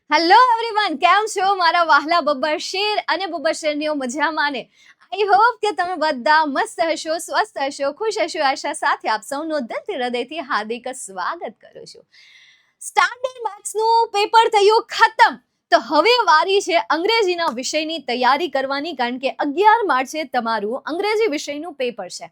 Hello everyone, કેમ છો મારા વહાલા બબ્બર શેર અને બબ્બર શેરનીઓ? મજામાં ને? આઈ હોપ કે તમે બધા મસ્ત હશો, સ્વસ્થ હશો, ખુશ હશો. આશા સાથે આપ સૌનું દિલથી હૃદયથી હાર્દિક સ્વાગત કરું છું. સ્ટાન્ડર્ડ મેથ્સનું પેપર થયું ખતમ, તો હવે વારી છે અંગ્રેજીના વિષયની તૈયારી કરવાની, કારણ કે 11 માર્ચે તમારું અંગ્રેજી વિષયનું પેપર છે.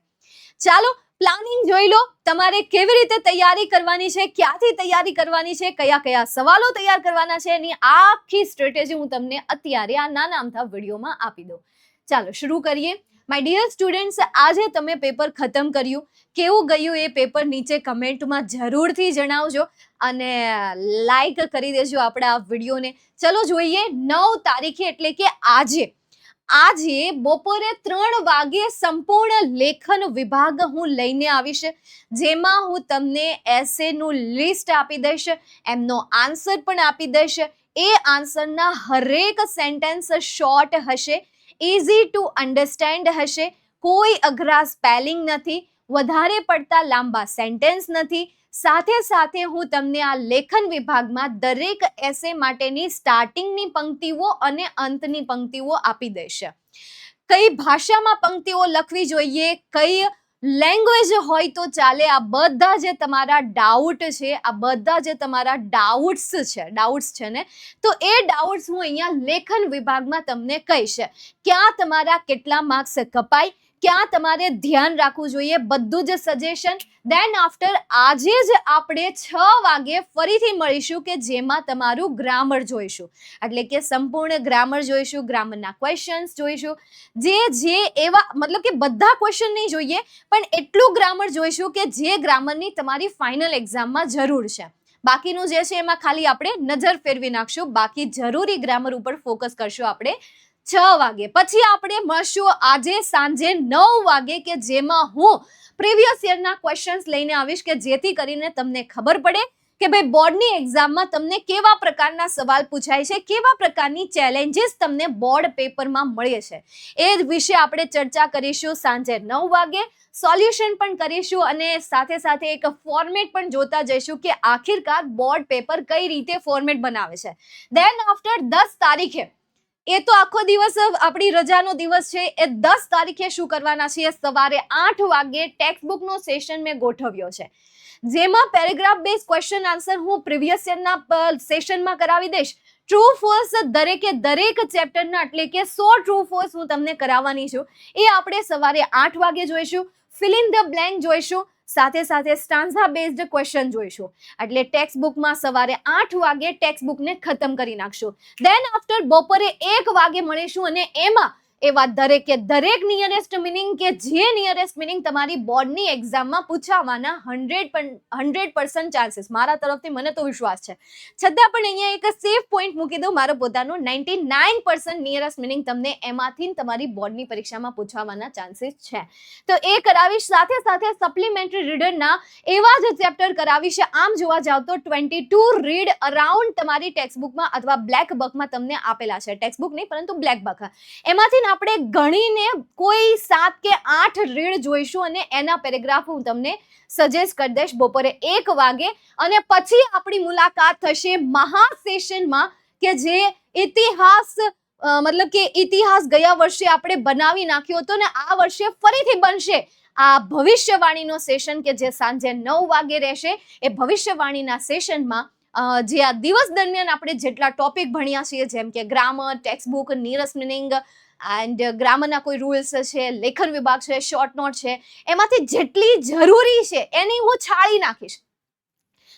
ચાલો પ્લાનિંગ જોઈ લો, તમારે કેવી રીતે તૈયારી કરવાની છે, ક્યાંથી તૈયારી કરવાની છે, કયા કયા સવાલો તૈયાર કરવાના છે, એની આખી સ્ટ્રેટેજી હું તમને અત્યારે આ નાના અમથા વિડીયોમાં આપી દઉં. ચાલો શરૂ કરીએ. માય ડિયર સ્ટુડન્ટ્સ, આજે તમે પેપર ખતમ કર્યું, કેવું ગયું એ પેપર નીચે કમેન્ટમાં જરૂરથી જણાવજો અને લાઈક કરી દેજો આપણા આ વિડીયોને. ચલો જોઈએ 9 તારીખે એટલે કે આજે બપોરે 3 વાગે સંપૂર્ણ લેખન વિભાગ હું લઈને આવીશ, જેમાં હું તમને એસેનું લિસ્ટ આપી દઈશ, એમનો આન્સર પણ આપી દઈશ. એ આન્સરના હરેક સેન્ટેન્સ શોર્ટ હશે, ઇઝી ટુ અન્ડરસ્ટેન્ડ હશે, કોઈ અઘરા સ્પેલિંગ નથી, વધારે પડતા લાંબા સેન્ટેન્સ નથી. સાથે સાથે હું તમને આ લેખન વિભાગમાં દરેક એસે માટેની સ્ટાર્ટિંગની પંક્તિઓ અને અંતની પંક્તિઓ આપી દઈશ. કઈ ભાષામાં પંક્તિઓ લખવી જોઈએ, કઈ લેંગ્વેજ હોય તો ચાલે, આ બધા જે તમારા ડાઉટ છે, આ બધા જે તમારા ડાઉટ્સ છે ને, તો એ ડાઉટ્સ હું અહીંયા લેખન વિભાગમાં તમને કહીશ. ક્યાં તમારા કેટલા માર્ક્સ કપાય, ક્યાં તમારે ધ્યાન રાખવું જોઈએ, બધું જ સજેશન. દેન આફ્ટર આજે જ આપણે 6 વાગે ફરીથી મળીશું, કે જેમાં તમારું ગ્રામર જોઈશું, એટલે કે સંપૂર્ણ ગ્રામર જોઈશું, ગ્રામરના ક્વેશ્ચન્સ જોઈશું. જે એવા મતલબ કે બધા ક્વેશ્ચન નહીં જોઈએ, પણ એટલું ગ્રામર જોઈશું કે જે ગ્રામરની તમારી ફાઇનલ એક્ઝામમાં જરૂર છે. બાકીનું જે છે એમાં ખાલી આપણે નજર ફેરવી નાખશું, બાકી જરૂરી ગ્રામર ઉપર ફોકસ કરશું આપણે 6 વાગે. પછી આપણે મળશું આજે સાંજે 9 વાગે, કે જેમાં હું પ્રીવિયસ યરના ક્વેશ્ચન્સ લઈને આવીશ, કે જેથી કરીને તમને ખબર પડે કે ભાઈ બોર્ડની એક્ઝામમાં તમને કેવા પ્રકારના સવાલ પૂછાય છે, કેવા પ્રકારની ચેલેન્જીસ તમને બોર્ડ પેપરમાં મળે છે, એ વિશે આપણે ચર્ચા કરીશું સાંજે 9 વાગે. સોલ્યુશન પણ કરીશું અને સાથે સાથે એક ફોર્મેટ પણ જોતા જઈશું કે આખિરકાર બોર્ડ પેપર કઈ રીતે ફોર્મેટ બનાવે છે. દેન આફ્ટર 10 તારીખે, એ તો આખો દિવસ આપણી રજાનો દિવસ છે, એ 10 તારીખે શું કરવાના છે, સવારે 8 વાગે ટેક્સ્ટબુકનો સેશન મેં ગોઠવ્યો છે, જેમાં પેરેગ્રાફ બેઝ ક્વેશ્ચન આન્સર હું પ્રીવિયસ યરના સેશનમાં કરાવી દઈશ. ટ્રુ ફોલ્સ દરેક ચેપ્ટરના એટલે કે 100 ટ્રુ ફોલ્સ હું તમને કરાવવાની છું, એ આપણે સવારે 8 વાગે જોઈશું. ફિલ ઇન ધ બ્લેન્ક જોઈશું, સાથે સાથે સ્ટાન્ઝા બેઝડ ક્વેશ્ચન જોઈશું. એટલે ટેક્સ્ટ બુકમાં સવારે 8 વાગે ટેક્સ્ટ બુકને ખતમ કરી નાખશું. દેન આફ્ટર બપોરે 1 વાગે મળીશું, અને એમાં એવા દરેક નિયરેસ્ટ મિનિંગ, કે જે નિયરેસ્ટ મિનિંગ તમારી બોર્ડની એક્ઝામમાં પૂછાવાના 100% ચાન્સીસ મારા તરફથી, મને તો વિશ્વાસ છે. છતાં પણ અહીંયા એક સેફ પોઈન્ટ મૂકી દઉં, મારો પોતાનો 99% નિયરેસ્ટ મિનિંગ તમને એમાંથી તમારી બોર્ડની પરીક્ષામાં પૂછાવાના ચાન્સીસ છે, તો એ કરાવીશ. સાથે સાથે સપ્લિમેન્ટરી રીડરના એવા જ ચેપ્ટર કરાવીશ. આમ જોવા જાવ તો 22 રીડ અરાઉન્ડ તમારી ટેક્સ્ટબુકમાં અથવા બ્લેક બકમાં તમને આપેલા છે, ટેક્સ્ટબુક નહીં પરંતુ બ્લેક બક, એમાંથી આપણે ગણીને કોઈ 7 કે 8 રીડ જોઈશું, અને એના પેરેગ્રાફ હું તમને સજેસ્ટ કરી દઈશ બપોરે 1 વાગે. અને પછી આપણી મુલાકાત થશે મહા સેશનમાં, કે જે ઇતિહાસ ગયા વર્ષે આપણે બનાવી નાખ્યો હતો ને આ વર્ષે ફરીથી બનશે. આ ભવિષ્યવાણીનો સેશન, કે જે સાંજે 9 વાગે રહેશે, એ ભવિષ્યવાણીના સેશનમાં જે આ દિવસ દરમિયાન આપણે જેટલા ટોપિક ભણ્યા છીએ, જેમ કે grammar, textbook, nearest meaning and ગ્રામરના કોઈ રૂલ્સ છે, લેખન વિભાગ છે, શોર્ટ નોટ છે, એમાંથી જેટલી જરૂરી છે એની હું છાળી નાખીશ.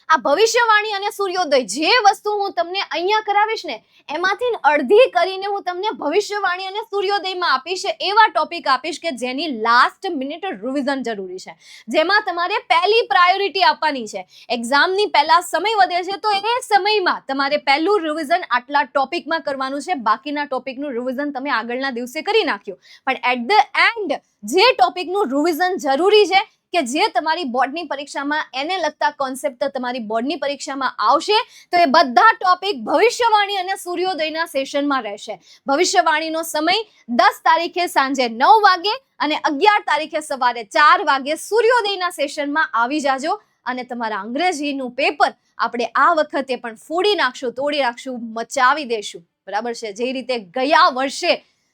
આ ભવિષ્યવાણી અને સૂર્યોદય જે વસ્તુ હું તમને અહીંયા કરાવીશ ને, એમાંથી અડધી કરીને હું તમને ભવિષ્યવાણી અને સૂર્યોદયમાં આપીશ, એવા ટોપિક આપીશ કે જેની લાસ્ટ મિનિટ રિવિઝન જરૂરી છે, જેમાં તમારે પહેલી પ્રાયોરિટી આપવાની છે. એક્ઝામની પહેલા સમય વધે છે, તો એ સમયમાં તમારે પહેલું રિવિઝન આટલા ટોપિકમાં કરવાનું છે, બાકીના ટોપિકનું રિવિઝન તમે આગળના દિવસે કરી નાખ્યું, પણ એટ ધ એન્ડ જે ટોપિકનું રિવિઝન જરૂરી છે, કે જે તમારી બોર્ડની પરીક્ષામાં એને લગતા કોન્સેપ્ટ તમારી બોર્ડની પરીક્ષામાં આવશે, તો એ બધા ટોપિક ભવિષ્યવાણી અને સૂર્યોદયના સેશનમાં રહેશે. ભવિષ્યવાણીનો સમય 10 તારીખે સાંજે 9 વાગે અને 11 તારીખે સવારે 4 વાગે સૂર્યોદયના સેશનમાં આવી જાજો. અને તમારા અંગ્રેજીનું પેપર આપણે આ વખતે પણ ફોડી નાખશું, તોડી નાખશું, મચાવી દેશું. બરાબર છે? જે રીતે ગયા વર્ષે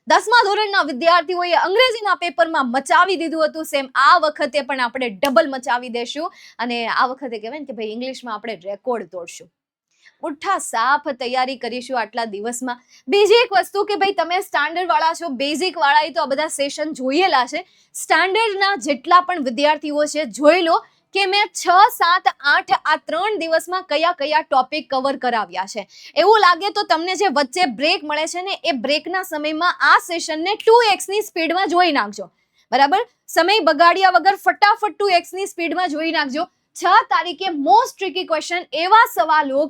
10મા ધોરણના વિદ્યાર્થીઓએ અંગ્રેજીના પેપરમાં મચાવી દીધું હતું, સેમ આ વખતે પણ આપણે ડબલ મચાવી દેશું. અને આ વખતે કહેવાય ને કે ભાઈ ઇંગ્લિશમાં આપણે રેકોર્ડ તોડશું. ઉઠા સાફ તૈયારી કરીશું આટલા દિવસમાં. બીજી એક વસ્તુ કે ભાઈ તમે સ્ટાન્ડર્ડ વાળા છો, બેઝિક વાળા તો આ બધા સેશન જોયેલા છે. સ્ટાન્ડર્ડના જેટલા પણ વિદ્યાર્થીઓ છે જોઈ લો કે મેં 6, 7, 8 આ 3 દિવસમાં કયા કયા ટોપિક કવર કરાવ્યા છે. એવું લાગે તો તમને જે વચ્ચે બ્રેક મળે છે ને એ બ્રેકના સમયમાં આ સેશનને 2x ની સ્પીડમાં જોઈ નાખજો. બરાબર? સમય બગાડ્યા વગર ફટાફટ 2x ની સ્પીડમાં જોઈ નાખજો. 6 તારીખે મોસ્ટ ટ્રિકી ક્વેશ્ચન, એવા સવાલો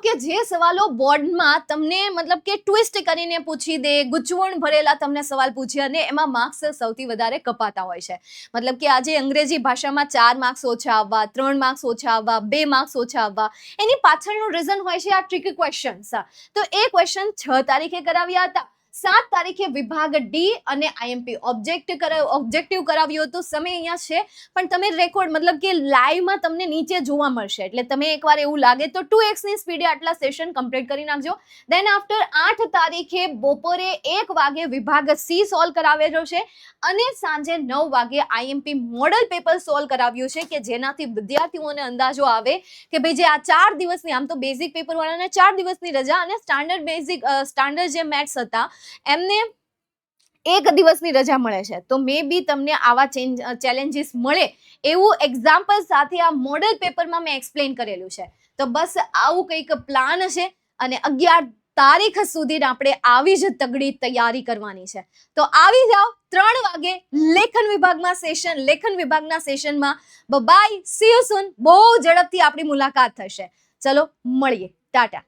કે જે સવાલો બોર્ડમાં તમને મતલબ કે ટ્વિસ્ટ કરીને પૂછી દે, ગૂંચવણ ભરેલા તમને સવાલ પૂછે અને એમાં માર્ક્સ સૌથી વધારે કપાતા હોય છે. મતલબ કે આજે અંગ્રેજી ભાષામાં 4 માર્ક્સ ઓછા આવવા, 3 માર્ક્સ ઓછા આવવા, 2 માર્ક્સ ઓછા આવવા, એની પાછળનું રીઝન હોય છે આ ટ્રિકી ક્વેશ્ચન્સ. તો એ ક્વેશ્ચન 6 તારીખે કરાવ્યા હતા. 7 તારીખે વિભાગ ડી અને આઈએમપી ઓબ્જેક્ટિવ કરાવ્યું હતું. સમય અહીંયા છે પણ તમે રેકોર્ડ મતલબ કે લાઈવમાં તમને નીચે જોવા મળશે. એટલે તમે એકવાર એવું લાગે તો 2x ની સ્પીડે આટલા સેશન કમ્પ્લીટ કરી નાખજો. દેન આફ્ટર 8 તારીખે બપોરે 1 વાગે વિભાગ સી સોલ્વ કરાવેલો છે અને સાંજે 9 વાગે આઈએમપી મોડલ પેપર સોલ્વ કરાવ્યું છે કે જેનાથી વિદ્યાર્થીઓને અંદાજો આવે કે ભાઈ જે આ 4 દિવસની, આમ તો બેઝિક પેપર વાળાને 4 દિવસની રજા અને સ્ટાન્ડર્ડ જે મેથ્સ હતા એમને 1 દિવસની રજા મળે છે. તો મે બી તમને આવા ચેલેન્જીસ મળે એવું એક્ઝામ્પલ સાથે આ મોડલ પેપરમાં મેં એક્સપ્લેન કરેલું છે. તો બસ આવું કંઈક પ્લાન છે અને 11 તારીખ સુધી આપણે આવી જ તગડી તૈયારી કરવાની છે. તો આવી જાઓ 3 વાગે લેખન વિભાગના સેશનમાં. Bye, see you soon. બહુ ઝડપથી આપણી મુલાકાત થશે. ચલો મળીએ. ટાટા.